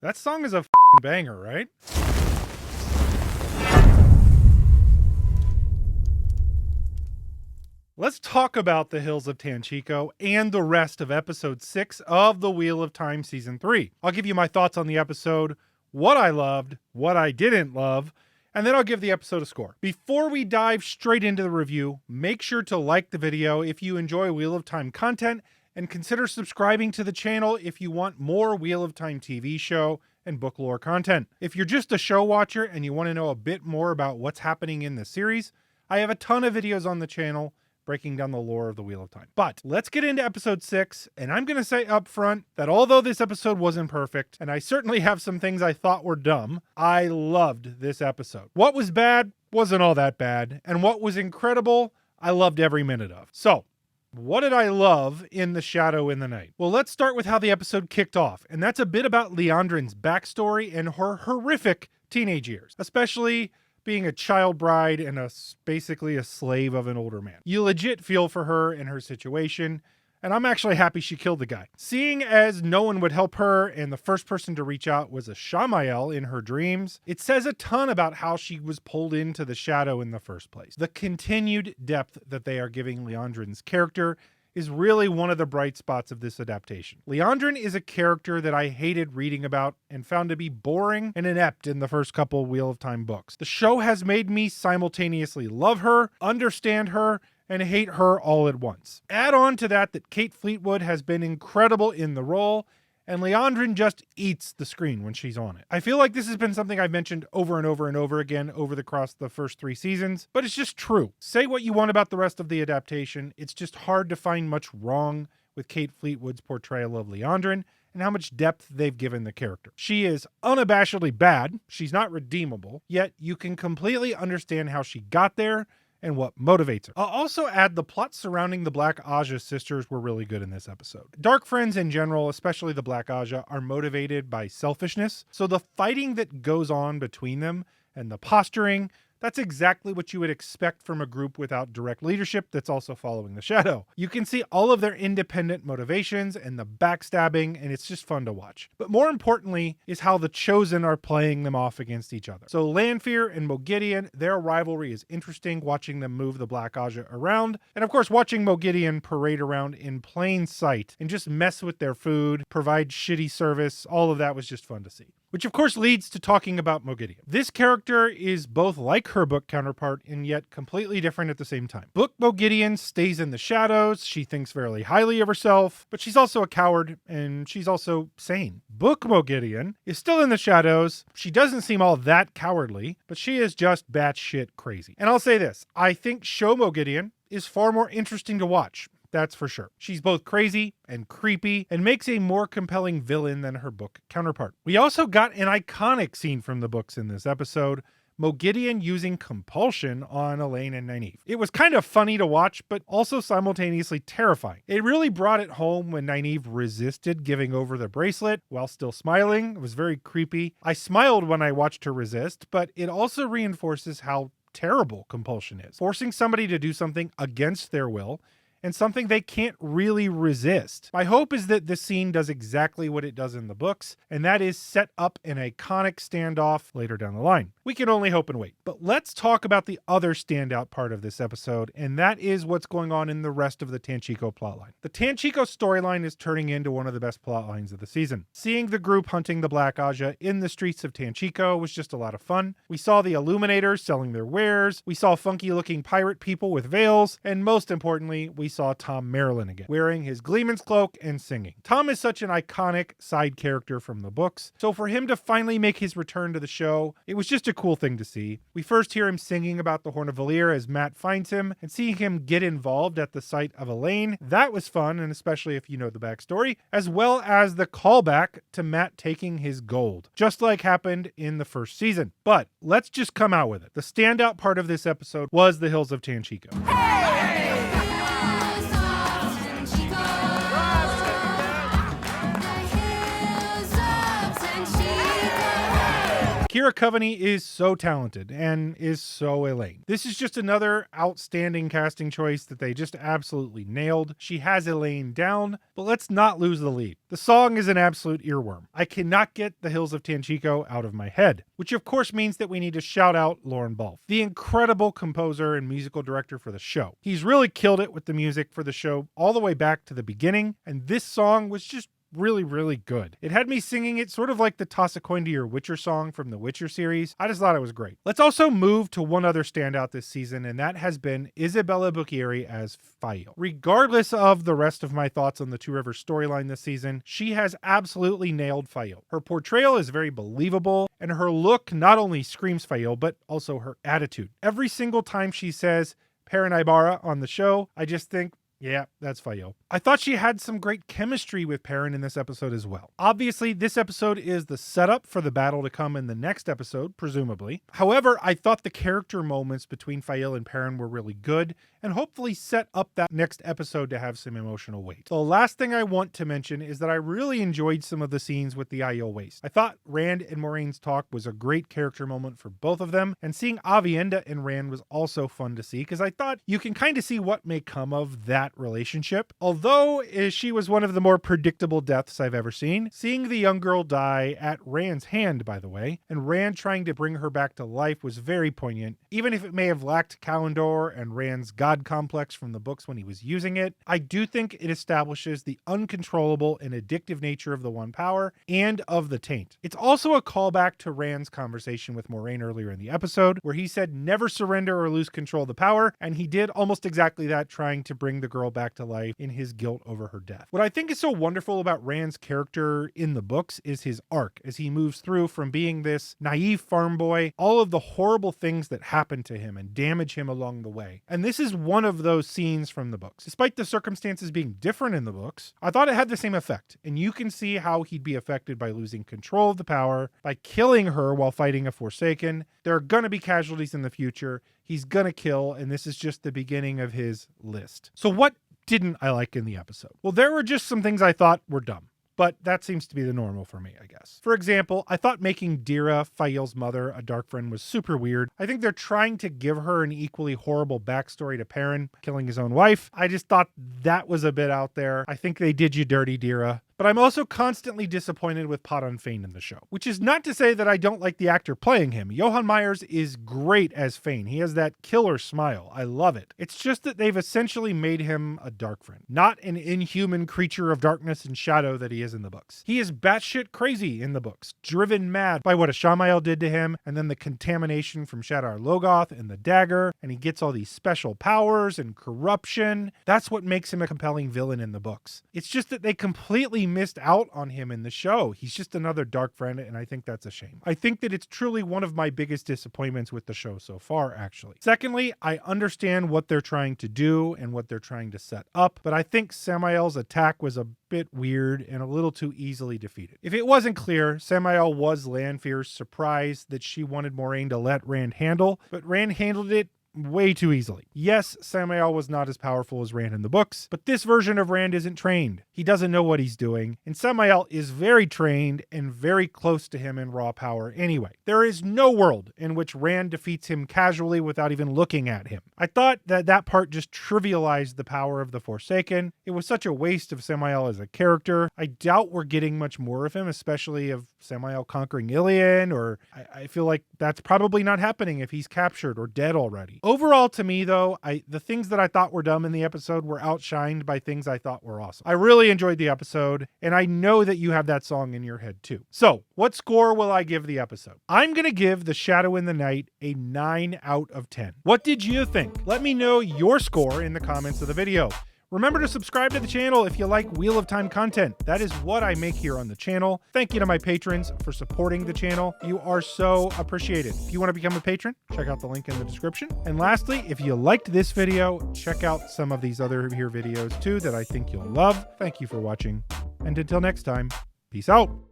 That song is a banger, right? Let's talk about the Hills of Tanchico and the rest of episode 6 of The Wheel of Time season 3. I'll give you my thoughts on the episode, what I loved, what I didn't love, and then I'll give the episode a score. Before we dive straight into the review, make sure to like the video if you enjoy Wheel of Time content, and consider subscribing to the channel if you want more Wheel of Time TV show and book lore content. If you're just a show watcher and you want to know a bit more about what's happening in the series, I have a ton of videos on the channel breaking down the lore of the Wheel of Time. But let's get into episode 6, and I'm going to say up front that although this episode wasn't perfect, and I certainly have some things I thought were dumb, I loved this episode. What was bad wasn't all that bad, and what was incredible, I loved every minute of. So, what did I love in The Shadow in the Night? Well, let's start with how the episode kicked off, and that's a bit about Liandrin's backstory and her horrific teenage years, especially being a child bride and basically a slave of an older man. You legit feel for her and her situation, and I'm actually happy she killed the guy. Seeing as no one would help her and the first person to reach out was a Shamael in her dreams, it says a ton about how she was pulled into the shadow in the first place. The continued depth that they are giving Liandrin's character is really one of the bright spots of this adaptation. Liandrin is a character that I hated reading about and found to be boring and inept in the first couple Wheel of Time books. The show has made me simultaneously love her, understand her, and hate her all at once. Add on to that Kate Fleetwood has been incredible in the role, and Liandrin just eats the screen when she's on it. I feel like this has been something I've mentioned over and over and over again over the course of the first 3 seasons, but it's just true. Say what you want about the rest of the adaptation, it's just hard to find much wrong with Kate Fleetwood's portrayal of Liandrin and how much depth they've given the character. She is unabashedly bad, she's not redeemable, yet you can completely understand how she got there and what motivates her. I'll also add the plots surrounding the Black Aja sisters were really good in this episode. Dark Friends in general, especially the Black Aja, are motivated by selfishness, so the fighting that goes on between them and the posturing, that's exactly what you would expect from a group without direct leadership that's also following the shadow. You can see all of their independent motivations and the backstabbing, and it's just fun to watch. But more importantly is how the Chosen are playing them off against each other. So Lanfear and Moghedien, their rivalry is interesting, watching them move the Black Aja around, and of course watching Moghedien parade around in plain sight and just mess with their food, provide shitty service, all of that was just fun to see. Which of course leads to talking about Moghedien. This character is both like her book counterpart and yet completely different at the same time. Book Moghedien stays in the shadows, she thinks very highly of herself, but she's also a coward and she's also sane. Book Moghedien is still in the shadows, she doesn't seem all that cowardly, but she is just batshit crazy. And I'll say this, I think show Moghedien is far more interesting to watch. That's for sure. She's both crazy and creepy and makes a more compelling villain than her book counterpart. We also got an iconic scene from the books in this episode, Moghedien using compulsion on Elaine and Nynaeve. It was kind of funny to watch, but also simultaneously terrifying. It really brought it home when Nynaeve resisted giving over the bracelet while still smiling. It was very creepy. I smiled when I watched her resist, but it also reinforces how terrible compulsion is. Forcing somebody to do something against their will and something they can't really resist. My hope is that this scene does exactly what it does in the books, and that is set up an iconic standoff later down the line. We can only hope and wait. But let's talk about the other standout part of this episode, and that is what's going on in the rest of the Tanchico plotline. The Tanchico storyline is turning into one of the best plotlines of the season. Seeing the group hunting the Black Aja in the streets of Tanchico was just a lot of fun. We saw the Illuminators selling their wares, we saw funky-looking pirate people with veils, and most importantly, we saw Tom Marilyn again, wearing his Gleeman's cloak and singing. Tom is such an iconic side character from the books, so for him to finally make his return to the show, it was just a cool thing to see. We first hear him singing about the Horn of Valir as Matt finds him, and seeing him get involved at the site of Elaine, that was fun, and especially if you know the backstory, as well as the callback to Matt taking his gold, just like happened in the first season. But let's just come out with it. The standout part of this episode was the Hills of Tanchico. Kira Coveney is so talented and is so Elaine. This is just another outstanding casting choice that they just absolutely nailed. She has Elaine down, but let's not lose the lead. The song is an absolute earworm. I cannot get The Hills of Tanchico out of my head, which of course means that we need to shout out Lauren Balfe, the incredible composer and musical director for the show. He's really killed it with the music for the show all the way back to the beginning, and this song was just really good. It had me singing it sort of like the Toss a Coin to Your Witcher song from the Witcher series. I just thought it was great. Let's also move to one other standout this season, and that has been Isabella Bucchieri as Fael. Regardless of the rest of my thoughts on the Two Rivers storyline this season, she has absolutely nailed Fael. Her portrayal is very believable, and her look not only screams Fael, but also her attitude. Every single time she says Perrin Ibarra on the show, I just think, yeah, that's Fael. I thought she had some great chemistry with Perrin in this episode as well. Obviously, this episode is the setup for the battle to come in the next episode, presumably. However, I thought the character moments between Fael and Perrin were really good and hopefully set up that next episode to have some emotional weight. The last thing I want to mention is that I really enjoyed some of the scenes with the Aiel Waste. I thought Rand and Moiraine's talk was a great character moment for both of them, and seeing Aviendha and Rand was also fun to see because I thought you can kind of see what may come of that relationship. Although she was one of the more predictable deaths I've ever seen, seeing the young girl die at Rand's hand, by the way, and Rand trying to bring her back to life was very poignant. Even if it may have lacked Kalendor and Rand's god complex from the books when he was using it, I do think it establishes the uncontrollable and addictive nature of the One Power and of the Taint. It's also a callback to Rand's conversation with Moiraine earlier in the episode, where he said never surrender or lose control of the power, and he did almost exactly that, trying to bring the girl back to life in his guilt over her death. What I think is so wonderful about Rand's character in the books is his arc as he moves through from being this naive farm boy, all of the horrible things that happen to him and damage him along the way. And this is one of those scenes from the books. Despite the circumstances being different in the books, I thought it had the same effect, and you can see how he'd be affected by losing control of the power, by killing her while fighting a Forsaken. There are going to be casualties in the future. He's going to kill, and this is just the beginning of his list. So what didn't I like in the episode? Well, there were just some things I thought were dumb, but that seems to be the normal for me, I guess. For example, I thought making Dira, Fael's mother, a dark friend was super weird. I think they're trying to give her an equally horrible backstory to Perrin, killing his own wife. I just thought that was a bit out there. I think they did you dirty, Dira. But I'm also constantly disappointed with Padan Fain in the show, which is not to say that I don't like the actor playing him. Johan Myers is great as Fain. He has that killer smile. I love it. It's just that they've essentially made him a dark friend, not an inhuman creature of darkness and shadow that he is in the books. He is batshit crazy in the books, driven mad by what Ashamael did to him, and then the contamination from Shadar Logoth and the dagger, and he gets all these special powers and corruption. That's what makes him a compelling villain in the books. It's just that they completely missed out on him in the show. He's just another dark friend, and I think that's a shame. I think that it's truly one of my biggest disappointments with the show so far, actually. Secondly, I understand what they're trying to do and what they're trying to set up, but I think Samael's attack was a bit weird and a little too easily defeated. If it wasn't clear, Samael was Lanfear's surprise that she wanted Moiraine to let Rand handle, but Rand handled it way too easily. Yes, Samael was not as powerful as Rand in the books, but this version of Rand isn't trained. He doesn't know what he's doing, and Samael is very trained and very close to him in raw power anyway. There is no world in which Rand defeats him casually without even looking at him. I thought that part just trivialized the power of the Forsaken. It was such a waste of Samael as a character. I doubt we're getting much more of him, especially of Samael conquering Ilion, or I feel like that's probably not happening if he's captured or dead already. Overall, to me, though, the things that I thought were dumb in the episode were outshined by things I thought were awesome. I really enjoyed the episode, and I know that you have that song in your head, too. So, what score will I give the episode? I'm going to give The Shadow in the Night a 9 out of 10. What did you think? Let me know your score in the comments of the video. Remember to subscribe to the channel if you like Wheel of Time content. That is what I make here on the channel. Thank you to my patrons for supporting the channel. You are so appreciated. If you want to become a patron, check out the link in the description. And lastly, if you liked this video, check out some of these other here videos too that I think you'll love. Thank you for watching. And until next time, peace out.